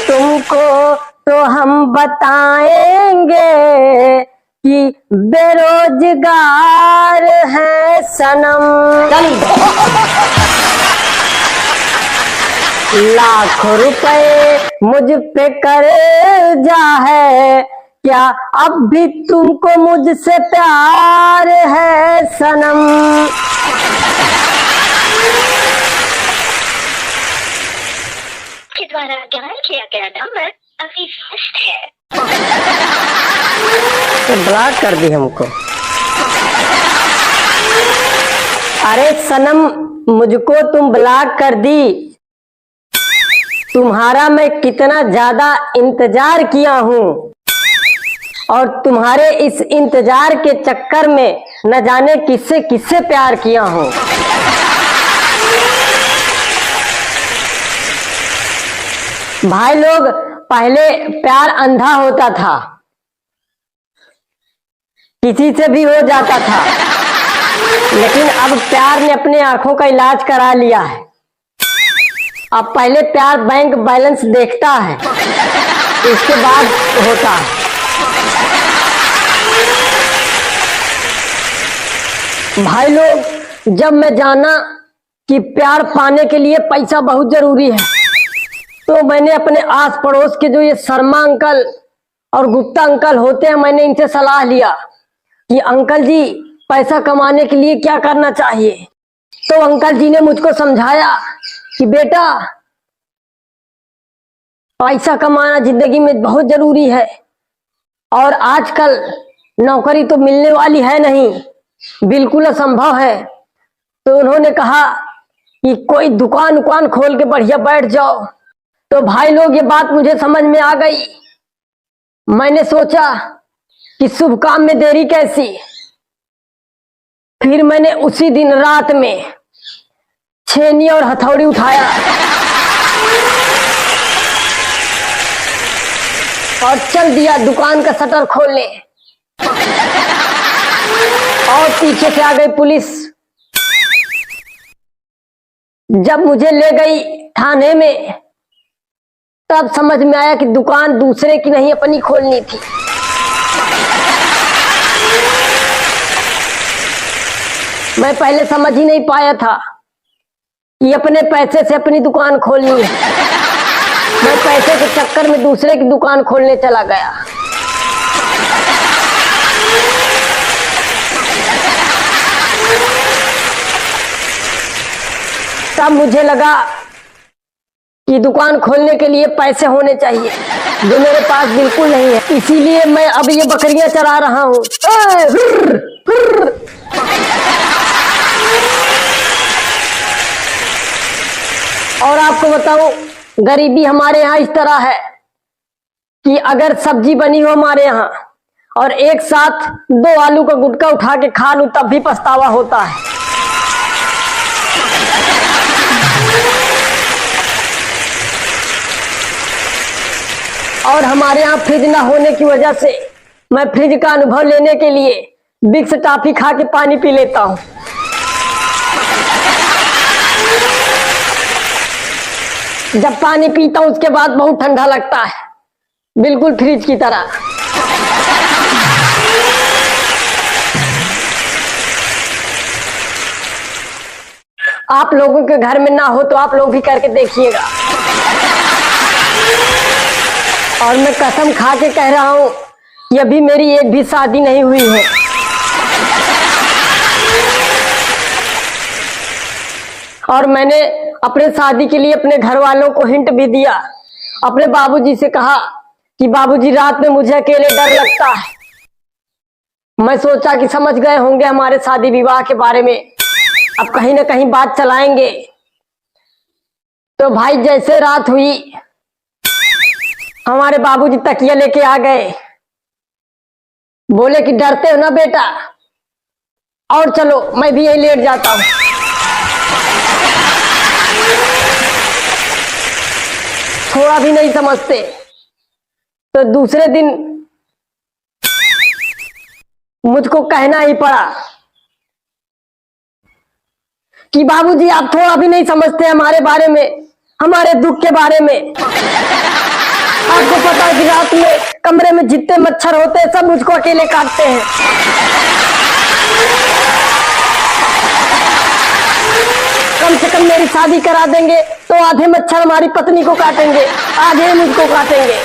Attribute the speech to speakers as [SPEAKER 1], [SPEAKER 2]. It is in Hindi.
[SPEAKER 1] तुमको तो हम बताएंगे कि बेरोजगार है सनम। लाखों रुपए मुझ पे कर्जा है, क्या अब भी तुमको मुझसे प्यार है सनम।
[SPEAKER 2] के द्वारा डायल किया गया नंबर अभी व्यस्त है।
[SPEAKER 1] तो ब्लॉक कर दी हमको। अरे सनम, मुझको तुम ब्लॉक कर दी। तुम्हारा मैं कितना ज्यादा इंतजार किया हूँ, और तुम्हारे इस इंतजार के चक्कर में न जाने किससे किससे प्यार किया हूँ। भाई लोग, पहले प्यार अंधा होता था, किसी से भी हो जाता था, लेकिन अब प्यार ने अपने आंखों का इलाज करा लिया है। अब पहले प्यार बैंक बैलेंस देखता है, इसके बाद होता है। भाई लोग, जब मैं जाना कि प्यार पाने के लिए पैसा बहुत जरूरी है, तो मैंने अपने आस पड़ोस के जो ये शर्मा अंकल और गुप्ता अंकल होते हैं, मैंने इनसे सलाह लिया कि अंकल जी, पैसा कमाने के लिए क्या करना चाहिए। तो अंकल जी ने मुझको समझाया कि बेटा, पैसा कमाना जिंदगी में बहुत जरूरी है, और आजकल नौकरी तो मिलने वाली है नहीं, बिल्कुल असंभव है। तो उन्होंने कहा कि कोई दुकान खोल के बढ़िया बैठ जाओ। तो भाई लोग, ये बात मुझे समझ में आ गई। मैंने सोचा कि शुभ काम में देरी कैसी। फिर मैंने उसी दिन रात में छेनी और हथौड़ी उठाया और चल दिया दुकान का शटर खोलने, और पीछे से आ गई पुलिस। जब मुझे ले गई थाने में, तब समझ में आया कि दुकान दूसरे की नहीं, अपनी खोलनी थी। मैं पहले समझ ही नहीं पाया था कि अपने पैसे से अपनी दुकान खोलनी है। मैं पैसे के चक्कर में दूसरे की दुकान खोलने चला गया। तब मुझे लगा कि दुकान खोलने के लिए पैसे होने चाहिए, जो मेरे पास बिल्कुल नहीं है। इसीलिए मैं अब ये बकरियां चरा रहा हूँ। और आपको बताऊं, गरीबी हमारे यहाँ इस तरह है कि अगर सब्जी बनी हो हमारे यहाँ और एक साथ 2 आलू का गुटका उठा के खा लूं, तब भी पछतावा होता है। और हमारे यहाँ फ्रिज ना होने की वजह से मैं फ्रिज का अनुभव लेने के लिए विक्स टॉफी खा के पानी पी लेता हूँ। जब पानी पीता हूँ उसके बाद बहुत ठंडा लगता है, बिल्कुल फ्रिज की तरह। आप लोगों के घर में ना हो तो आप लोग भी करके देखिएगा। और मैं कसम खा के कह रहा हूं कि अभी मेरी एक भी शादी नहीं हुई है। और मैंने अपने शादी के लिए अपने घर वालों को हिंट भी दिया। अपने बाबूजी से कहा कि बाबूजी, रात में मुझे अकेले डर लगता है। मैं सोचा कि समझ गए होंगे हमारे शादी विवाह के बारे में, अब कहीं ना कहीं बात चलाएंगे। तो भाई, जैसे रात हुई, हमारे बाबूजी तकिया लेके आ गए। बोले कि डरते हो ना बेटा, और चलो मैं भी यही लेट जाता हूं। थोड़ा भी नहीं समझते। तो दूसरे दिन मुझको कहना ही पड़ा कि बाबूजी, आप थोड़ा भी नहीं समझते हमारे बारे में, हमारे दुख के बारे में। आपको पता है कि रात में कमरे में जितने मच्छर होते हैं सब मुझको अकेले काटते हैं। कम से कम मेरी शादी करा देंगे तो आधे मच्छर हमारी पत्नी को काटेंगे, आधे मुझको काटेंगे।